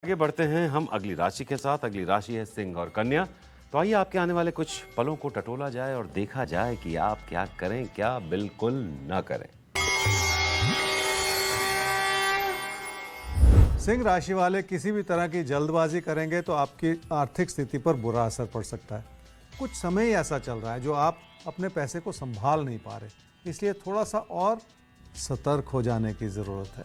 आगे बढ़ते हैं हम अगली राशि के साथ। अगली राशि है सिंह और कन्या। तो आइए आपके आने वाले कुछ पलों को टटोला जाए और देखा जाए कि आप क्या करें, क्या बिल्कुल ना करें। सिंह राशि वाले किसी भी तरह की जल्दबाजी करेंगे तो आपकी आर्थिक स्थिति पर बुरा असर पड़ सकता है। कुछ समय ही ऐसा चल रहा है जो आप अपने पैसे को संभाल नहीं पा रहे, इसलिए थोड़ा सा और सतर्क हो जाने की ज़रूरत है।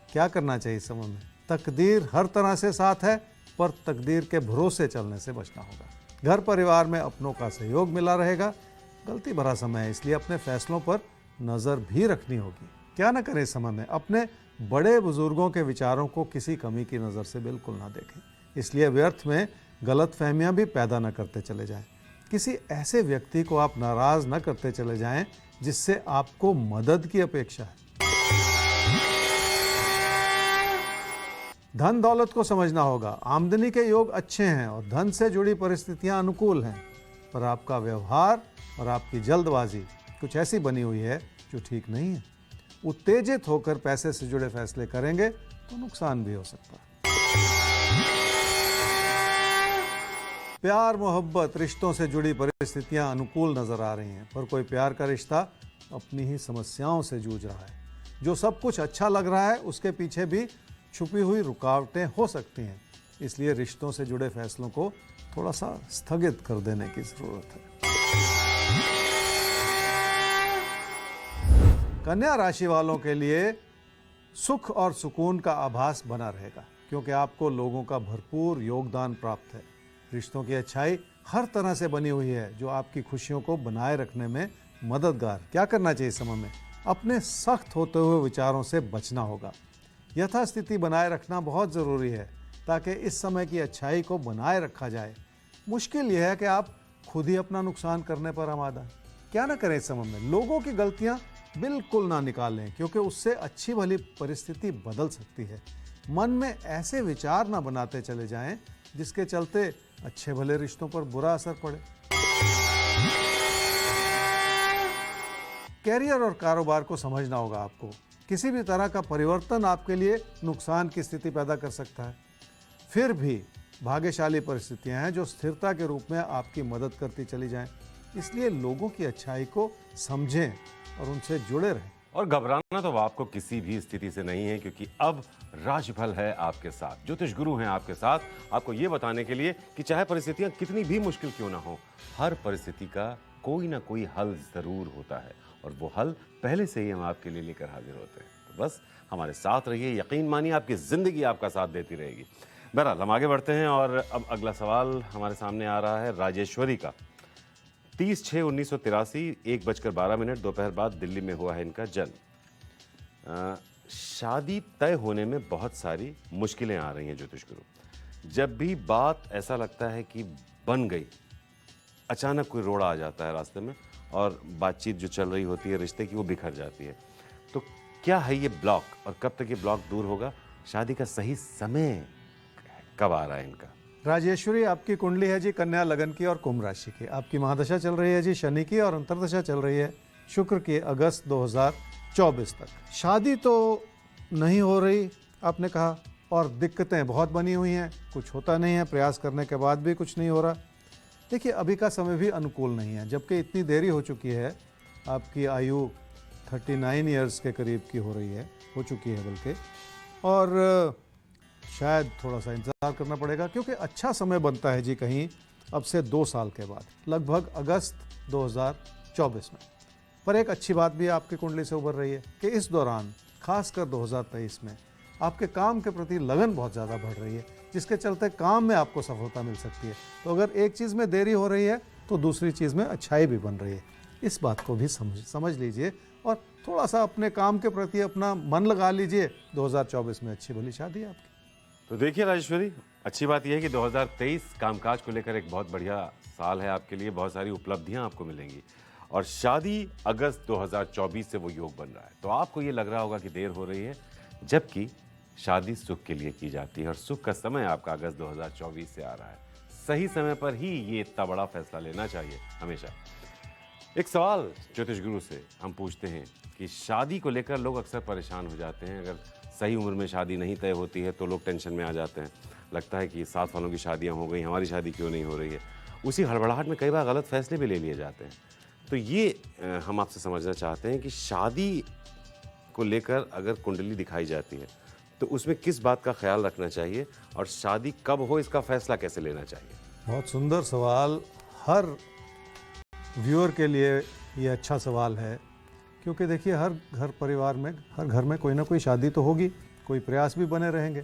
क्या करना चाहिए इस समय में? तकदीर हर तरह से साथ है, पर तकदीर के भरोसे चलने से बचना होगा। घर परिवार में अपनों का सहयोग मिला रहेगा। गलती भरा समय है, इसलिए अपने फैसलों पर नज़र भी रखनी होगी। क्या ना करें इस समय में? अपने बड़े बुजुर्गों के विचारों को किसी कमी की नज़र से बिल्कुल ना देखें, इसलिए व्यर्थ में गलत फहमियाँ भी पैदा न करते चले जाएं। किसी ऐसे व्यक्ति को आप नाराज़ न करते चले जाएं जिससे आपको मदद की अपेक्षा है। धन दौलत को समझना होगा। आमदनी के योग अच्छे हैं और धन से जुड़ी परिस्थितियां अनुकूल हैं, पर आपका व्यवहार और आपकी जल्दबाजी कुछ ऐसी बनी हुई है जो ठीक नहीं है। उत्तेजित होकर पैसे से जुड़े फैसले करेंगे तो नुकसान भी हो सकता है। प्यार मोहब्बत रिश्तों से जुड़ी परिस्थितियां अनुकूल नजर आ रही हैं, पर कोई प्यार का रिश्ता अपनी ही समस्याओं से जूझ रहा है। जो सब कुछ अच्छा लग रहा है उसके पीछे भी छुपी हुई रुकावटें हो सकती हैं, इसलिए रिश्तों से जुड़े फैसलों को थोड़ा सा स्थगित कर देने की जरूरत है। कन्या राशि वालों के लिए सुख और सुकून का आभास बना रहेगा, क्योंकि आपको लोगों का भरपूर योगदान प्राप्त है। रिश्तों की अच्छाई हर तरह से बनी हुई है जो आपकी खुशियों को बनाए रखने में मददगार। क्या करना चाहिए इस समय में? अपने सख्त होते हुए विचारों से बचना होगा। यथास्थिति बनाए रखना बहुत ज़रूरी है ताकि इस समय की अच्छाई को बनाए रखा जाए। मुश्किल यह है कि आप खुद ही अपना नुकसान करने पर आमादा हैं। क्या ना करें इस समय में? लोगों की गलतियां बिल्कुल ना निकालें, क्योंकि उससे अच्छी भली परिस्थिति बदल सकती है। मन में ऐसे विचार ना बनाते चले जाएं जिसके चलते अच्छे भले रिश्तों पर बुरा असर पड़े। कैरियर और कारोबार को समझना होगा आपको। किसी भी तरह का परिवर्तन आपके लिए नुकसान की स्थिति पैदा कर सकता है। फिर भी भाग्यशाली परिस्थितियां हैं जो स्थिरता के रूप में आपकी मदद करती चली जाएं। इसलिए लोगों की अच्छाई को समझें और उनसे जुड़े रहें। और घबराना तो आपको किसी भी स्थिति से नहीं है, क्योंकि अब राशिफल है आपके साथ। ज्योतिष गुरु हैं आपके साथ, आपको ये बताने के लिए कि चाहे परिस्थितियां कितनी भी मुश्किल क्यों ना हो, हर परिस्थिति का कोई ना कोई हल जरूर होता है, और वो हल पहले से ही हम आपके लिए लेकर हाजिर होते हैं। तो बस हमारे साथ रहिए, यकीन मानिए आपकी जिंदगी आपका साथ देती रहेगी। बहरहाल हम आगे बढ़ते हैं और अब अगला सवाल हमारे सामने आ रहा है राजेश्वरी का। 30/6/1983 1:12 दोपहर बाद दिल्ली में हुआ है इनका जन्म। शादी तय होने में बहुत सारी मुश्किलें आ रही हैं ज्योतिष गुरु। जब भी बात ऐसा लगता है कि बन गई, अचानक कोई रोड़ा आ जाता है रास्ते में और बातचीत जो चल रही होती है रिश्ते की, वो बिखर जाती है। तो क्या है ये ब्लॉक और कब तक ये ब्लॉक दूर होगा? शादी का सही समय कब आ रहा है इनका? राजेश्वरी, आपकी कुंडली है जी कन्या लगन की और कुंभ राशि की। आपकी महादशा चल रही है जी शनि की और अंतर्दशा चल रही है शुक्र की अगस्त 2024 तक। शादी तो नहीं हो रही आपने कहा, और दिक्कतें बहुत बनी हुई हैं, कुछ होता नहीं है, प्रयास करने के बाद भी कुछ नहीं हो रहा। देखिए, अभी का समय भी अनुकूल नहीं है, जबकि इतनी देरी हो चुकी है। आपकी आयु 39 ईयर्स के करीब की हो चुकी है बल्कि, और शायद थोड़ा सा इंतज़ार करना पड़ेगा, क्योंकि अच्छा समय बनता है जी कहीं अब से 2 साल के बाद, लगभग अगस्त 2024 में। पर एक अच्छी बात भी आपकी कुंडली से उभर रही है कि इस दौरान खासकर 2023 में आपके काम के प्रति लगन बहुत ज़्यादा बढ़ रही है, जिसके चलते काम में आपको सफलता मिल सकती है। तो अगर एक चीज़ में देरी हो रही है तो दूसरी चीज़ में अच्छाई भी बन रही है। इस बात को भी समझ लीजिए और थोड़ा सा अपने काम के प्रति अपना मन लगा लीजिए। 2024 में अच्छी भली शादी है आपकी। तो देखिए राजेश्वरी, अच्छी बात यह है कि 2023 कामकाज को लेकर एक बहुत बढ़िया साल है आपके लिए। बहुत सारी उपलब्धियां आपको मिलेंगी और शादी अगस्त 2024 से वो योग बन रहा है। तो आपको ये लग रहा होगा कि देर हो रही है, जबकि शादी सुख के लिए की जाती है और सुख का समय आपका अगस्त 2024 से आ रहा है। सही समय पर ही ये इतना बड़ा फैसला लेना चाहिए हमेशा। एक सवाल ज्योतिष गुरु से हम पूछते हैं कि शादी को लेकर लोग अक्सर परेशान हो जाते हैं। अगर सही उम्र में शादी नहीं तय होती है तो लोग टेंशन में आ जाते हैं। लगता है कि 7 सालों की शादियां हो गई, हमारी शादी क्यों नहीं हो रही है। उसी हड़बड़ाहट में कई बार गलत फैसले भी ले लिए जाते हैं। तो ये हम आपसे समझना चाहते हैं कि शादी को लेकर अगर कुंडली दिखाई जाती है तो उसमें किस बात का ख्याल रखना चाहिए और शादी कब हो इसका फैसला कैसे लेना चाहिए? बहुत सुंदर सवाल। हर व्यूअर के लिए ये अच्छा सवाल है, क्योंकि देखिए हर घर परिवार में, हर घर में कोई ना कोई शादी तो होगी, कोई प्रयास भी बने रहेंगे।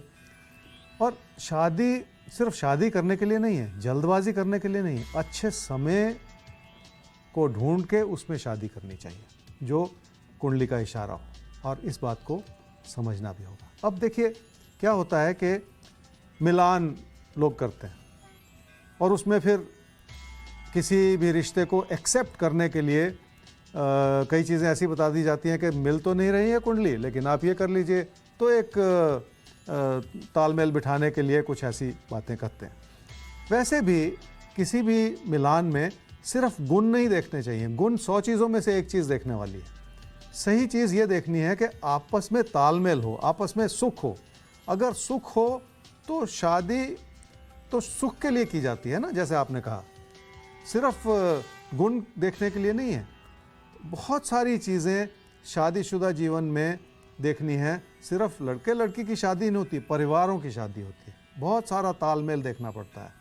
और शादी सिर्फ शादी करने के लिए नहीं है, जल्दबाजी करने के लिए नहीं है, अच्छे समय को ढूंढ के उसमें शादी करनी चाहिए जो कुंडली का इशारा हो, और इस बात को समझना भी होगा। अब देखिए क्या होता है कि मिलान लोग करते हैं और उसमें फिर किसी भी रिश्ते को एक्सेप्ट करने के लिए कई चीज़ें ऐसी बता दी जाती हैं कि मिल तो नहीं रही है कुंडली, लेकिन आप ये कर लीजिए, तो एक तालमेल बिठाने के लिए कुछ ऐसी बातें करते हैं। वैसे भी किसी भी मिलान में सिर्फ गुण नहीं देखने चाहिए, गुण 100 चीज़ों में से एक चीज़ देखने वाली है। सही चीज़ ये देखनी है कि आपस में तालमेल हो, आपस में सुख हो। अगर सुख हो तो शादी तो सुख के लिए की जाती है ना, जैसे आपने कहा, सिर्फ गुण देखने के लिए नहीं है। बहुत सारी चीज़ें शादीशुदा जीवन में देखनी है। सिर्फ लड़के लड़की की शादी नहीं होती, परिवारों की शादी होती है। बहुत सारा तालमेल देखना पड़ता है,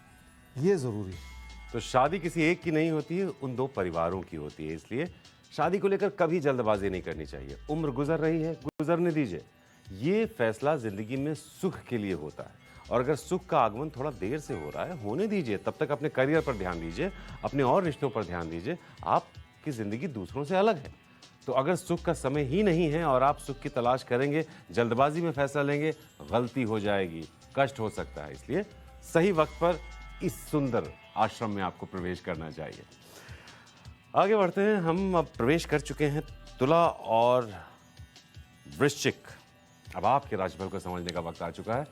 ये ज़रूरी है। तो शादी किसी एक की नहीं होती है, उन 2 परिवारों की होती है। इसलिए शादी को लेकर कभी जल्दबाजी नहीं करनी चाहिए। उम्र गुजर रही है, गुजरने दीजिए। ये फैसला जिंदगी में सुख के लिए होता है, और अगर सुख का आगमन थोड़ा देर से हो रहा है, होने दीजिए। तब तक अपने करियर पर ध्यान दीजिए, अपने और रिश्तों पर ध्यान दीजिए। आपकी जिंदगी दूसरों से अलग है। तो अगर सुख का समय ही नहीं है और आप सुख की तलाश करेंगे, जल्दबाजी में फैसला लेंगे, गलती हो जाएगी, कष्ट हो सकता है। इसलिए सही वक्त पर इस सुंदर आश्रम में आपको प्रवेश करना चाहिए। आगे बढ़ते हैं। हम अब प्रवेश कर चुके हैं तुला और वृश्चिक। अब आपके राशिफल को समझने का वक्त आ चुका है।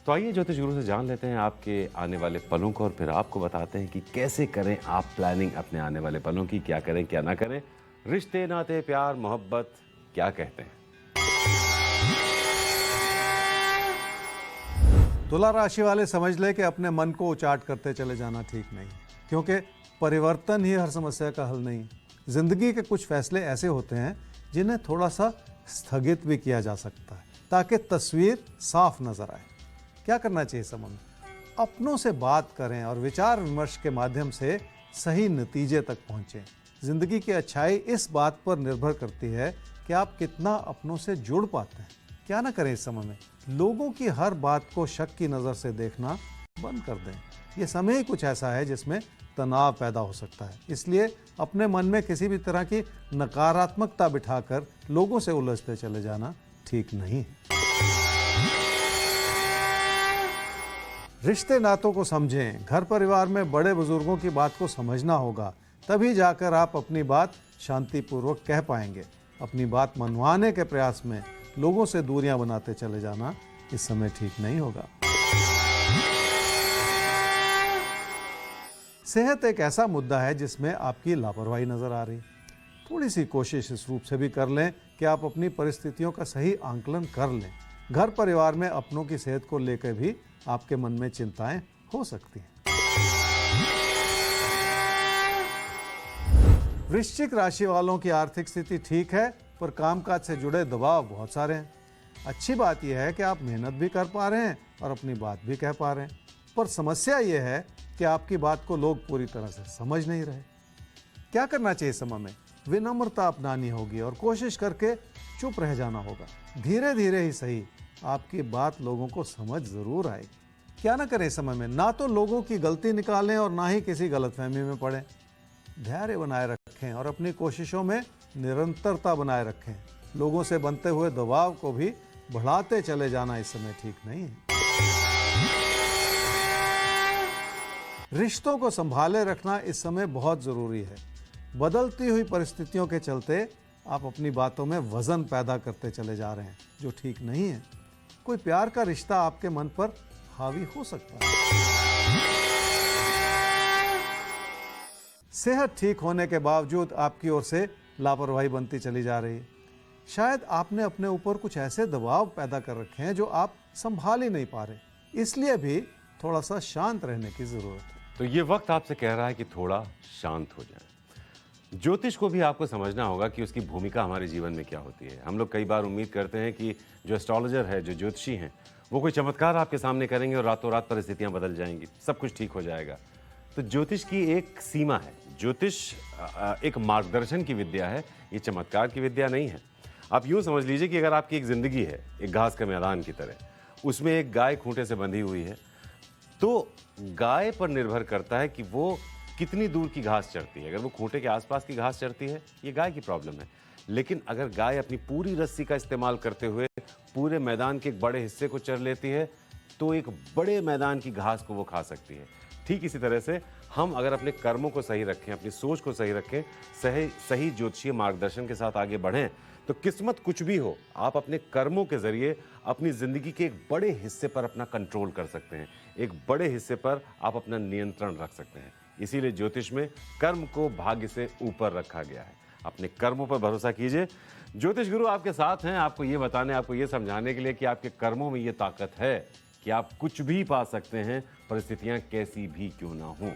तो आइए ज्योतिष गुरु से जान लेते हैं आपके आने वाले पलों को, और फिर आपको बताते हैं कि कैसे करें आप प्लानिंग अपने आने वाले पलों की। क्या करें, क्या ना करें, रिश्ते, नाते, प्यार, मोहब्बत क्या कहते हैं। तुला राशि वाले समझ ले कि अपने मन को उचाट करते चले जाना ठीक नहीं, क्योंकि परिवर्तन ही हर समस्या का हल नहीं। जिंदगी के कुछ फैसले ऐसे होते हैं जिन्हें थोड़ा सा स्थगित भी किया जा सकता है, ताकि तस्वीर साफ नजर आए। क्या करना चाहिए समय में? अपनों से बात करें और विचार विमर्श के माध्यम से सही नतीजे तक पहुंचें। जिंदगी की अच्छाई इस बात पर निर्भर करती है कि आप कितना अपनों से जुड़ पाते हैं। क्या ना करें इस समय में? लोगों की हर बात को शक की नज़र से देखना बंद कर दें। ये समय ही कुछ ऐसा है जिसमें तनाव पैदा हो सकता है। इसलिए अपने मन में किसी भी तरह की नकारात्मकता बिठाकर लोगों से उलझते चले जाना ठीक नहीं है। रिश्ते नातों को समझें। घर परिवार में बड़े बुजुर्गों की बात को समझना होगा, तभी जाकर आप अपनी बात शांतिपूर्वक कह पाएंगे। अपनी बात मनवाने के प्रयास में लोगों से दूरियां बनाते चले जाना इस समय ठीक नहीं होगा। सेहत एक ऐसा मुद्दा है जिसमें आपकी लापरवाही नजर आ रही। थोड़ी सी कोशिश इस रूप से भी कर लें कि आप अपनी परिस्थितियों का सही आंकलन कर लें। घर परिवार में अपनों की सेहत को लेकर भी आपके मन में चिंताएं हो सकती हैं। वृश्चिक राशि वालों की आर्थिक स्थिति ठीक है, पर कामकाज से जुड़े दबाव बहुत सारे हैं। अच्छी बात यह है कि आप मेहनत भी कर पा रहे हैं और अपनी बात भी कह पा रहे हैं, पर समस्या यह है कि आपकी बात को लोग पूरी तरह से समझ नहीं रहे। क्या करना चाहिए समय में? विनम्रता अपनानी होगी और कोशिश करके चुप रह जाना होगा। धीरे धीरे ही सही आपकी बात लोगों को समझ जरूर आएगी। क्या ना करें समय में? ना तो लोगों की गलती निकालें और ना ही किसी गलतफहमी में पड़ें। धैर्य बनाए रखें और अपनी कोशिशों में निरंतरता बनाए रखें। लोगों से बनते हुए दबाव को भी बढ़ाते चले जाना इस समय ठीक नहीं है। रिश्तों को संभाले रखना इस समय बहुत जरूरी है। बदलती हुई परिस्थितियों के चलते आप अपनी बातों में वजन पैदा करते चले जा रहे हैं, जो ठीक नहीं है। कोई प्यार का रिश्ता आपके मन पर हावी हो सकता है। सेहत ठीक होने के बावजूद आपकी ओर से लापरवाही बनती चली जा रही है। शायद आपने अपने ऊपर कुछ ऐसे दबाव पैदा कर रखे हैं जो आप संभाल ही नहीं पा रहे। इसलिए भी थोड़ा सा शांत रहने की ज़रूरत है। तो ये वक्त आपसे कह रहा है कि थोड़ा शांत हो जाए। ज्योतिष को भी आपको समझना होगा कि उसकी भूमिका हमारे जीवन में क्या होती है। हम लोग कई बार उम्मीद करते हैं कि जो एस्ट्रोलॉजर है, जो ज्योतिषी हैं, वो कोई चमत्कार आपके सामने करेंगे और रातों रात परिस्थितियां बदल जाएंगी, सब कुछ ठीक हो जाएगा। तो ज्योतिष की एक सीमा है। ज्योतिष एक मार्गदर्शन की विद्या है, ये चमत्कार की विद्या नहीं है। आप यूं समझ लीजिए कि अगर आपकी एक जिंदगी है एक घास के मैदान की तरह, उसमें एक गाय खूंटे से बंधी हुई है, तो गाय पर निर्भर करता है कि वो कितनी दूर की घास चरती है। अगर वो खूंटे के आसपास की घास चरती है, ये गाय की प्रॉब्लम है। लेकिन अगर गाय अपनी पूरी रस्सी का इस्तेमाल करते हुए पूरे मैदान के एक बड़े हिस्से को चर लेती है, तो एक बड़े मैदान की घास को वो खा सकती है। ठीक इसी तरह से हम अगर अपने कर्मों को सही रखें, अपनी सोच को सही रखें, सही ज्योतिषीय मार्गदर्शन के साथ आगे बढ़ें, तो किस्मत कुछ भी हो, आप अपने कर्मों के जरिए अपनी जिंदगी के एक बड़े हिस्से पर अपना कंट्रोल कर सकते हैं, एक बड़े हिस्से पर आप अपना नियंत्रण रख सकते हैं। इसीलिए ज्योतिष में कर्म को भाग्य से ऊपर रखा गया है। अपने कर्मों पर भरोसा कीजिए। ज्योतिष गुरु आपके साथ हैं, आपको ये बताने, आपको ये समझाने के लिए कि आपके कर्मों में ये ताकत है कि आप कुछ भी पा सकते हैं, परिस्थितियां कैसी भी क्यों ना हों।